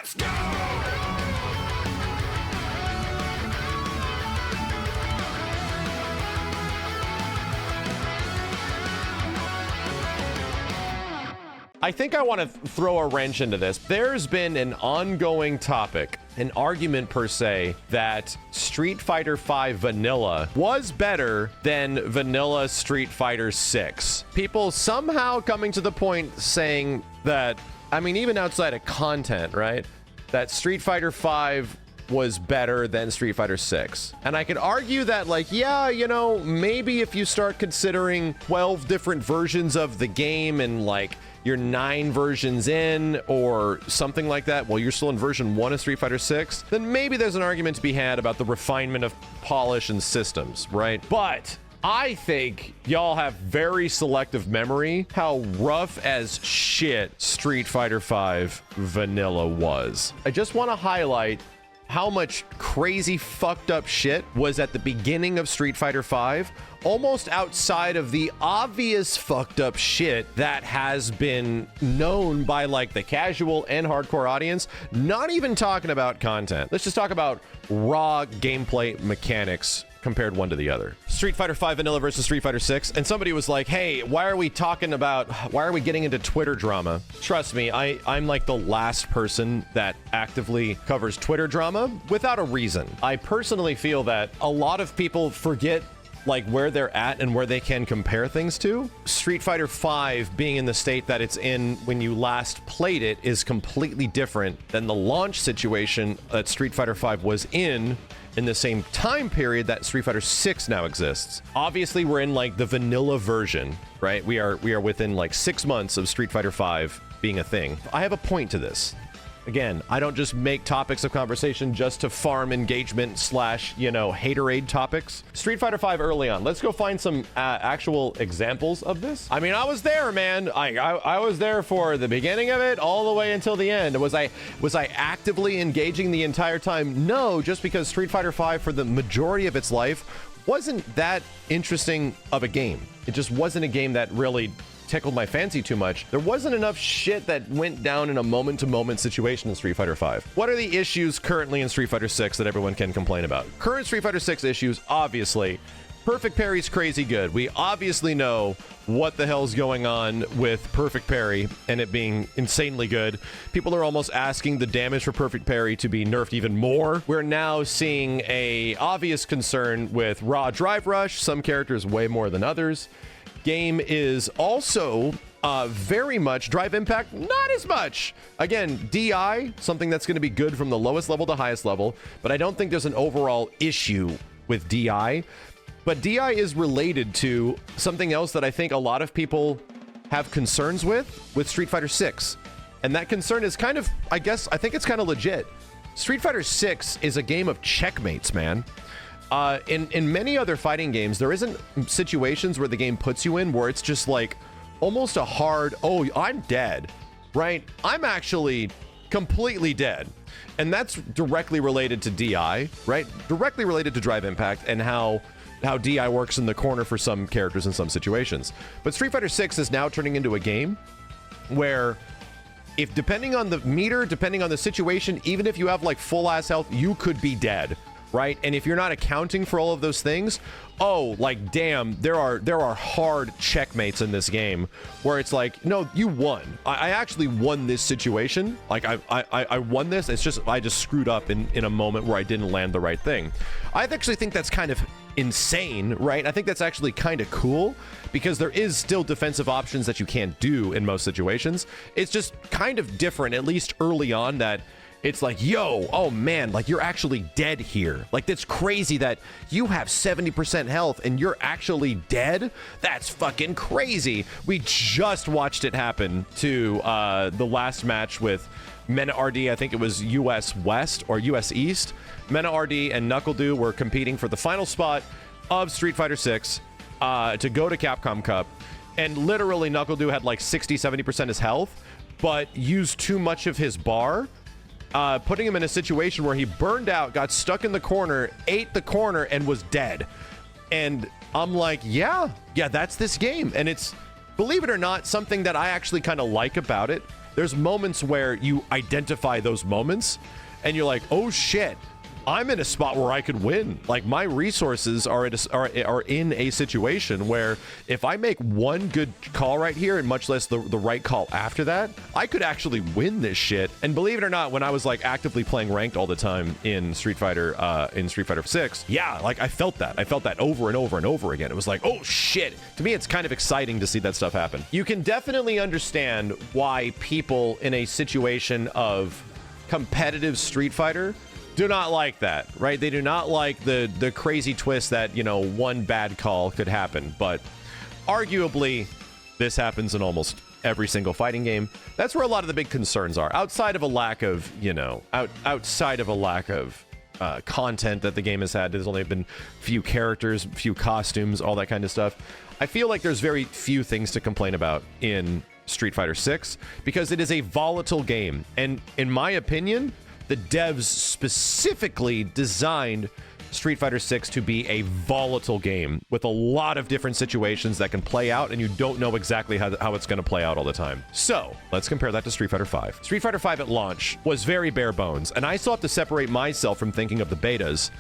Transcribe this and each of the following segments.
Let's go! I think I want to throw a wrench into this. There's been an ongoing topic, an argument per se, that Street Fighter V Vanilla was better than Vanilla Street Fighter 6. People somehow coming to the point saying that, I mean, even outside of content, right? That Street Fighter V was better than Street Fighter 6. And I could argue that, like, yeah, you know, maybe if you start considering 12 different versions of the game and, like, you're 9 versions in or something like that, well, you're still in version 1 of Street Fighter 6, then maybe there's an argument to be had about the refinement of polish and systems, right? But I think y'all have very selective memory how rough as shit Street Fighter V Vanilla was. I just want to highlight how much crazy fucked up shit was at the beginning of Street Fighter V, almost outside of the obvious fucked up shit that has been known by like the casual and hardcore audience. Not even talking about content. Let's just talk about raw gameplay mechanics compared one to the other. Street Fighter V Vanilla versus Street Fighter 6, and somebody was like, hey, why are we getting into Twitter drama? Trust me, I'm like the last person that actively covers Twitter drama without a reason. I personally feel that a lot of people forget like where they're at and where they can compare things to. Street Fighter V being in the state that it's in when you last played it is completely different than the launch situation that Street Fighter V was in the same time period that Street Fighter 6 now exists. Obviously, we're in like the vanilla version, right? We are within like 6 months of Street Fighter V being a thing. I have a point to this. Again, I don't just make topics of conversation just to farm engagement / you know, haterade topics. Street Fighter V early on. Let's go find some actual examples of this. I mean, I was there, man. I was there for the beginning of it all the way until the end. Was I actively engaging the entire time? No, just because Street Fighter V for the majority of its life wasn't that interesting of a game. It just wasn't a game that really tickled my fancy too much. There wasn't enough shit that went down in a moment-to-moment situation in Street Fighter V. What are the issues currently in Street Fighter 6 that everyone can complain about? Current Street Fighter 6 issues, obviously. Perfect Parry's crazy good. We obviously know what the hell's going on with Perfect Parry and it being insanely good. People are almost asking the damage for Perfect Parry to be nerfed even more. We're now seeing a obvious concern with raw drive rush, some characters way more than others. Game is also very much drive impact, not as much. Again, DI, something that's going to be good from the lowest level to highest level, but I don't think there's an overall issue with DI. But DI is related to something else that I think a lot of people have concerns with Street Fighter 6. And that concern is kind of, I think it's kind of legit. Street Fighter 6 is a game of checkmates, man. In many other fighting games, there isn't situations where the game puts you in where it's just like almost a hard, oh, I'm dead, right? I'm actually completely dead. And that's directly related to DI, right? Directly related to drive impact and how DI works in the corner for some characters in some situations. But Street Fighter 6 is now turning into a game where if depending on the meter, depending on the situation, even if you have like full ass health, you could be dead. Right? And if you're not accounting for all of those things, oh, like, damn, there are hard checkmates in this game where it's like, no, you won. I actually won this situation. Like, I won this. It's just, I just screwed up in a moment where I didn't land the right thing. I actually think that's kind of insane, right? I think that's actually kind of cool because there is still defensive options that you can't do in most situations. It's just kind of different, at least early on, that it's like, yo, oh man, like you're actually dead here. Like that's crazy that you have 70% health and you're actually dead. That's fucking crazy. We just watched it happen to the last match with Mena RD. I think it was US West or US East. Mena RD and NuckleDu were competing for the final spot of Street Fighter 6 to go to Capcom Cup. And literally NuckleDu had like 60-70% his health, but used too much of his bar, putting him in a situation where he burned out, got stuck in the corner, ate the corner, and was dead. And I'm like, yeah, that's this game. And it's, believe it or not, something that I actually kind of like about it there's moments where you identify those moments and you're like, oh shit, I'm in a spot where I could win. Like, my resources are in a situation where if I make one good call right here, and much less the right call after that, I could actually win this shit. And believe it or not, when I was like actively playing ranked all the time in Street Fighter 6, yeah, like I felt that over and over and over again. It was like, oh shit. To me, it's kind of exciting to see that stuff happen. You can definitely understand why people in a situation of competitive Street Fighter do not like that, right? They do not like the crazy twist that, you know, one bad call could happen. But arguably, this happens in almost every single fighting game. That's where a lot of the big concerns are. Outside of a lack of, you know, outside of a lack of content that the game has had, there's only been few characters, few costumes, all that kind of stuff. I feel like there's very few things to complain about in Street Fighter 6 because it is a volatile game. And in my opinion, the devs specifically designed Street Fighter 6 to be a volatile game with a lot of different situations that can play out, and you don't know exactly how it's going to play out all the time. So let's compare that to Street Fighter 5. Street Fighter 5 at launch was very bare bones, and I still have to separate myself from thinking of the betas,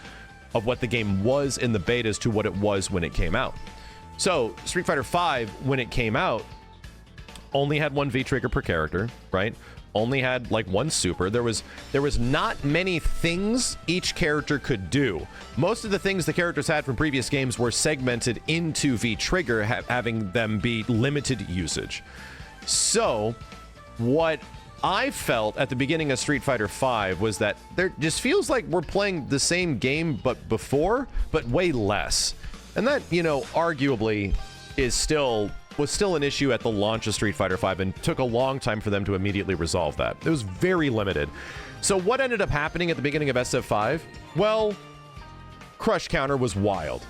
of what the game was in the betas to what it was when it came out. So Street Fighter 5, when it came out, only had one V-trigger per character, right? Only had like one super. There was not many things each character could do. Most of the things the characters had from previous games were segmented into V-trigger, having them be limited usage. So what I felt at the beginning of Street Fighter 5 was that there just feels like we're playing the same game but before, but way less. And that, you know, arguably was still an issue at the launch of Street Fighter 5 and took a long time for them to immediately resolve that. It was very limited. So what ended up happening at the beginning of SF5? Well, Crush Counter was wild.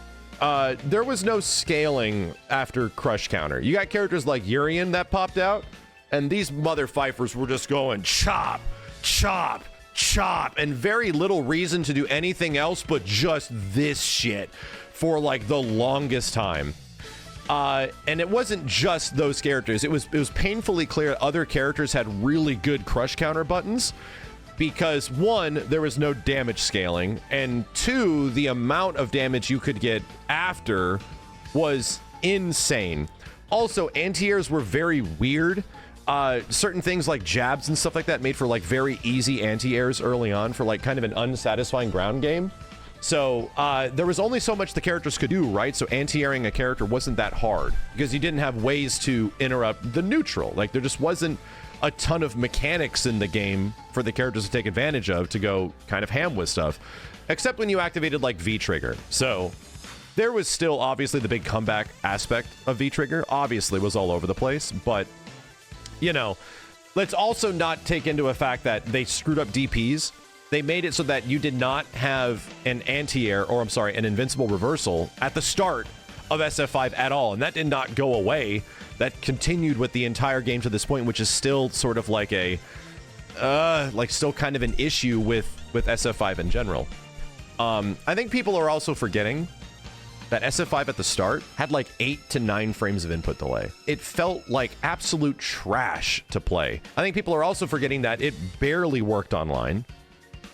There was no scaling after Crush Counter. You got characters like Urian that popped out, and these mother fifers were just going chop, chop, chop, and very little reason to do anything else but just this shit for like the longest time. And it wasn't just those characters. It was painfully clear other characters had really good crush counter buttons because, one, there was no damage scaling, and two, the amount of damage you could get after was insane. Also, anti-airs were very weird. Certain things like jabs and stuff like that made for like very easy anti-airs early on for like kind of an unsatisfying ground game. So there was only so much the characters could do, right? So anti-airing a character wasn't that hard because you didn't have ways to interrupt the neutral. Like, there just wasn't a ton of mechanics in the game for the characters to take advantage of to go kind of ham with stuff, except when you activated like V-trigger. So there was still obviously the big comeback aspect of V-trigger, obviously was all over the place, but you know, let's also not take into a fact that they screwed up DPs. They made it so that you did not have an anti-air, or I'm sorry, an invincible reversal at the start of SF5 at all. And that did not go away. That continued with the entire game to this point, which is still sort of like a, still kind of an issue with SF5 in general. I think people are also forgetting that SF5 at the start had like 8 to 9 frames of input delay. It felt like absolute trash to play. I think people are also forgetting that it barely worked online.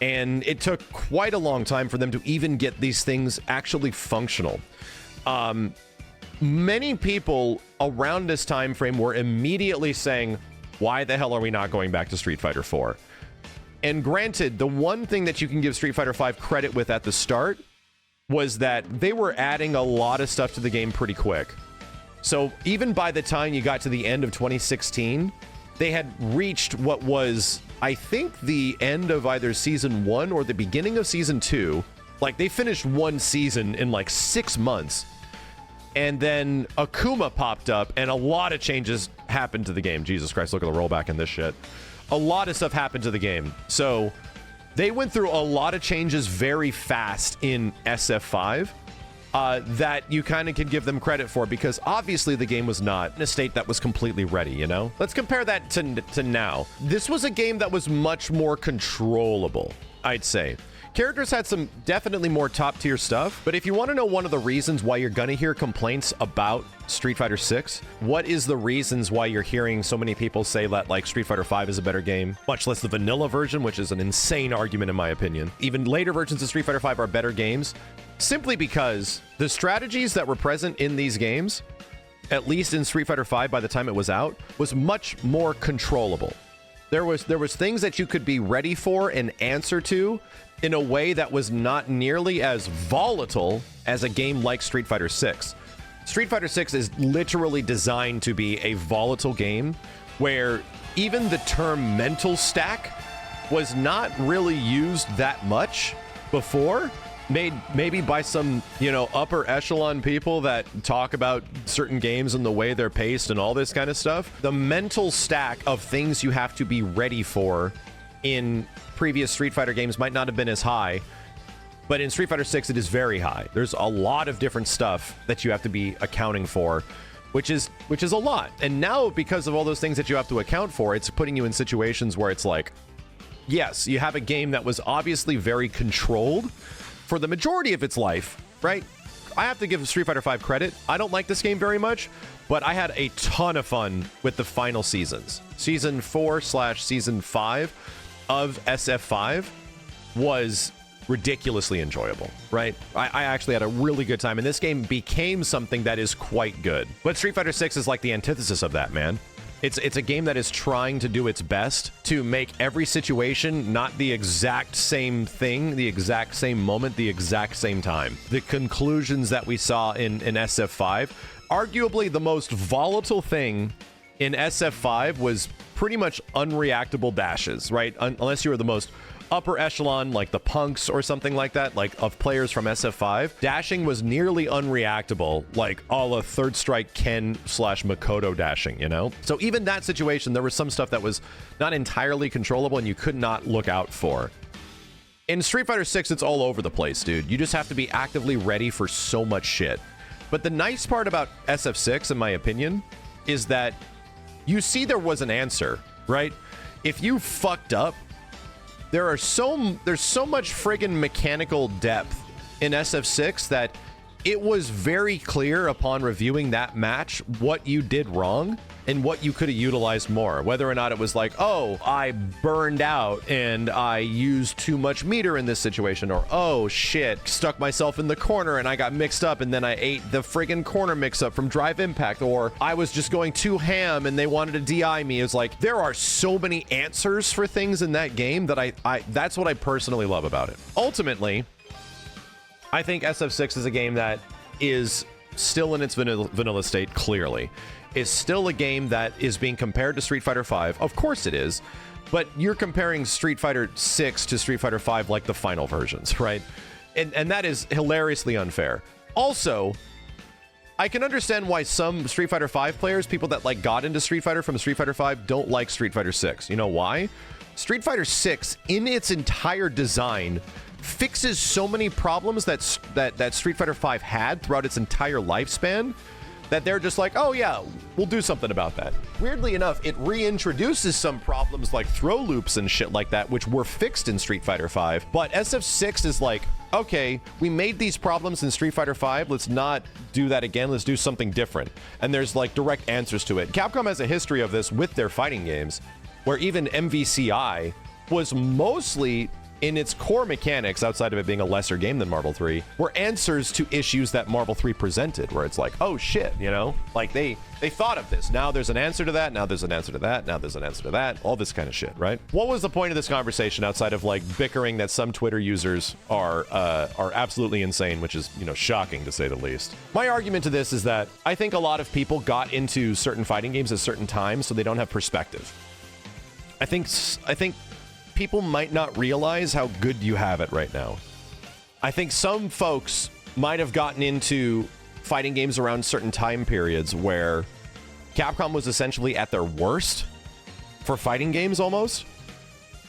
And it took quite a long time for them to even get these things actually functional. Many people around this time frame were immediately saying, why the hell are we not going back to Street Fighter 4? And granted, the one thing that you can give Street Fighter 5 credit with at the start was that they were adding a lot of stuff to the game pretty quick. So even by the time you got to the end of 2016, they had reached what was, I think, the end of either season 1 or the beginning of season 2. Like, they finished one season in like 6 months. And then Akuma popped up and a lot of changes happened to the game. Jesus Christ, look at the rollback in this shit. A lot of stuff happened to the game. So they went through a lot of changes very fast in SF5 that you kind of can give them credit for, because obviously the game was not in a state that was completely ready, you know? Let's compare that to now. This was a game that was much more controllable, I'd say. Characters had some definitely more top tier stuff, but if you want to know one of the reasons why you're gonna hear complaints about Street Fighter 6, what is the reasons why you're hearing so many people say that like Street Fighter 5 is a better game, much less the vanilla version, which is an insane argument in my opinion. Even later versions of Street Fighter 5 are better games, simply because the strategies that were present in these games, at least in Street Fighter 5 by the time it was out, was much more controllable. There was things that you could be ready for and answer to in a way that was not nearly as volatile as a game like Street Fighter 6. Street Fighter 6 is literally designed to be a volatile game where even the term mental stack was not really used that much before. Made maybe by some, upper echelon people that talk about certain games and the way they're paced and all this kind of stuff. The mental stack of things you have to be ready for in previous Street Fighter games might not have been as high, but in Street Fighter 6 it is very high. There's a lot of different stuff that you have to be accounting for, which is a lot. And now, because of all those things that you have to account for, it's putting you in situations where it's like, yes, you have a game that was obviously very controlled for the majority of its life, right? I have to give Street Fighter 5 credit. I don't like this game very much, but I had a ton of fun with the final seasons. Season 4/Season 5 of SF5 was ridiculously enjoyable, right? I actually had a really good time, and this game became something that is quite good. But Street Fighter 6 is like the antithesis of that, man. It's a game that is trying to do its best to make every situation not the exact same thing, the exact same moment, the exact same time. The conclusions that we saw in SF5, arguably the most volatile thing in SF5 was pretty much unreactable dashes, right? Unless you were the most upper echelon, like the punks or something like that, like of players from SF5, dashing was nearly unreactable, like a la Third Strike Ken / Makoto dashing, So even that situation, there was some stuff that was not entirely controllable and you could not look out for. In Street Fighter 6, it's all over the place, dude. You just have to be actively ready for so much shit. But the nice part about SF6, in my opinion, is that you see there was an answer, right? If you fucked up, there's so much friggin' mechanical depth in SF6 that it was very clear upon reviewing that match what you did wrong and what you could have utilized more. Whether or not it was like, oh, I burned out and I used too much meter in this situation, or oh shit, stuck myself in the corner and I got mixed up and then I ate the friggin' corner mix-up from Drive Impact, or I was just going too ham and they wanted to DI me. It's like, there are so many answers for things in that game that that's what I personally love about it. Ultimately, I think SF6 is a game that is still in its vanilla state, clearly. It's still a game that is being compared to Street Fighter 5. Of course it is, but you're comparing Street Fighter 6 to Street Fighter 5 like the final versions, right? And that is hilariously unfair. Also, I can understand why some Street Fighter 5 players, people that like got into Street Fighter from Street Fighter 5, don't like Street Fighter 6. You know why? Street Fighter 6, in its entire design, fixes so many problems that Street Fighter 5 had throughout its entire lifespan that they're just like, oh yeah, we'll do something about that. Weirdly enough, it reintroduces some problems like throw loops and shit like that, which were fixed in Street Fighter 5. But SF6 is like, okay, we made these problems in Street Fighter 5. Let's not do that again. Let's do something different. And there's like direct answers to it. Capcom has a history of this with their fighting games, where even MVCI was mostly, in its core mechanics, outside of it being a lesser game than Marvel 3, were answers to issues that Marvel 3 presented, where it's like, oh shit, like they thought of this. Now there's an answer to that. Now there's an answer to that. Now there's an answer to that. All this kind of shit, right? What was the point of this conversation outside of like bickering that some Twitter users are absolutely insane, which is, shocking to say the least. My argument to this is that I think a lot of people got into certain fighting games at certain times, so they don't have perspective. I think people might not realize how good you have it right now. I think some folks might have gotten into fighting games around certain time periods where Capcom was essentially at their worst for fighting games almost.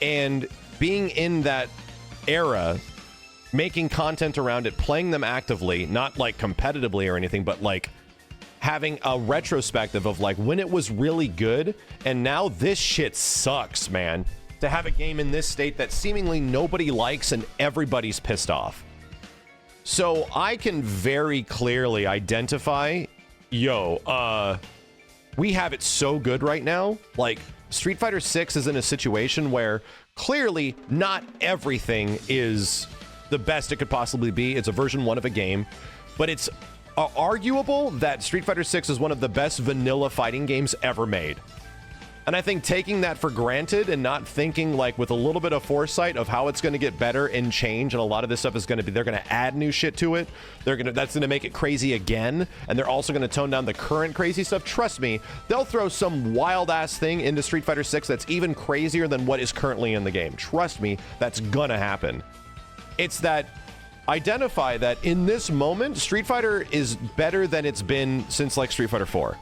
And being in that era, making content around it, playing them actively, not like competitively or anything, but like having a retrospective of like when it was really good and now this shit sucks, man. to have a game in this state that seemingly nobody likes and everybody's pissed off. So I can very clearly identify, we have it so good right now. Like, Street Fighter 6 is in a situation where clearly not everything is the best it could possibly be. It's a version 1 of a game, but it's arguable that Street Fighter 6 is one of the best vanilla fighting games ever made. And I think taking that for granted and not thinking like with a little bit of foresight of how it's going to get better and change, and a lot of this stuff is going to be, they're going to add new shit to it. That's going to make it crazy again. And they're also going to tone down the current crazy stuff. Trust me, they'll throw some wild ass thing into Street Fighter 6 that's even crazier than what is currently in the game. Trust me, that's going to happen. It's that identify that in this moment, Street Fighter is better than it's been since like Street Fighter 4.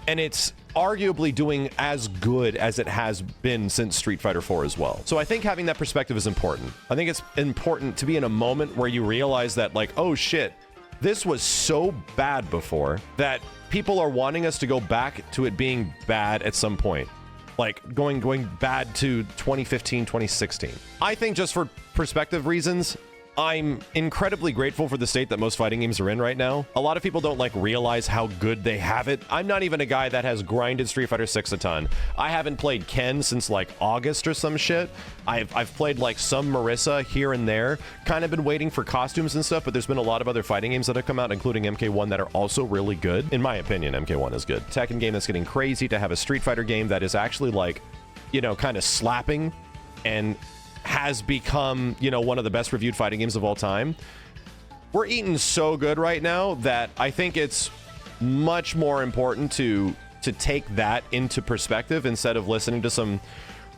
And it's arguably doing as good as it has been since Street Fighter 4 as well. So I think having that perspective is important. I think it's important to be in a moment where you realize that, like, oh shit, this was so bad before that people are wanting us to go back to it being bad at some point. Like going bad to 2015, 2016. I think just for perspective reasons, I'm incredibly grateful for the state that most fighting games are in right now. A lot of people don't like realize how good they have it. I'm not even a guy that has grinded Street Fighter 6 a ton. I haven't played Ken since like August or some shit. I've played like some Marissa here and there. Kind of been waiting for costumes and stuff, but there's been a lot of other fighting games that have come out, including MK1, that are also really good. In my opinion, MK1 is good. Tekken game that's getting crazy, to have a Street Fighter game that is actually like, you know, kind of slapping and has become, you know, one of the best reviewed fighting games of all time. We're eating so good right now that I think it's much more important to take that into perspective instead of listening to some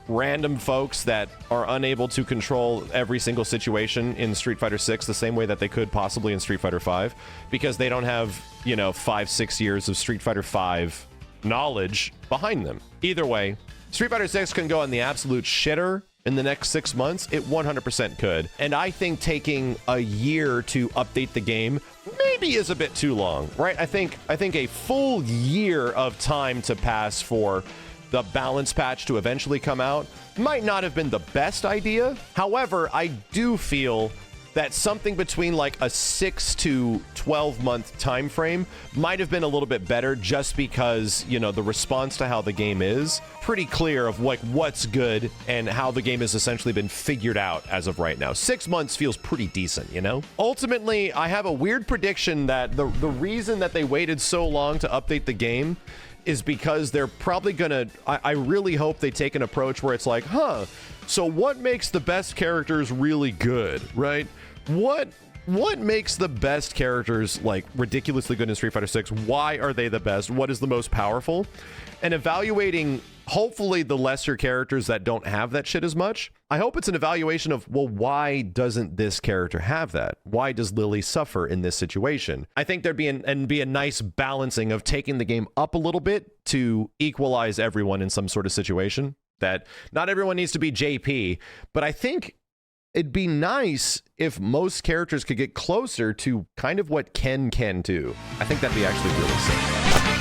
random folks that are unable to control every single situation in Street Fighter 6 the same way that they could possibly in Street Fighter 5, because they don't have, you know, 5-6 years of Street Fighter 5 knowledge behind them. Either way, Street Fighter 6 can go in the absolute shitter in the next 6 months. It 100% could. And I think taking a year to update the game maybe is a bit too long, right? I think a full year of time to pass for the balance patch to eventually come out might not have been the best idea. However, I do feel that something between like a 6 to 12 month time frame might have been a little bit better, just because, you know, the response to how the game is pretty clear of like what's good and how the game has essentially been figured out as of right now. 6 months feels pretty decent, you know? Ultimately, I have a weird prediction that the reason that they waited so long to update the game is because they're probably gonna, I really hope they take an approach where it's like, so what makes the best characters really good, right? What makes the best characters like ridiculously good in Street Fighter 6? Why are they the best? What is the most powerful? And evaluating, hopefully, the lesser characters that don't have that shit as much. I hope it's an evaluation of, well, why doesn't this character have that? Why does Lily suffer in this situation? I think there'd be a nice balancing of taking the game up a little bit to equalize everyone in some sort of situation. That not everyone needs to be JP, but I think it'd be nice if most characters could get closer to kind of what Ken can do. I think that'd be actually really sick.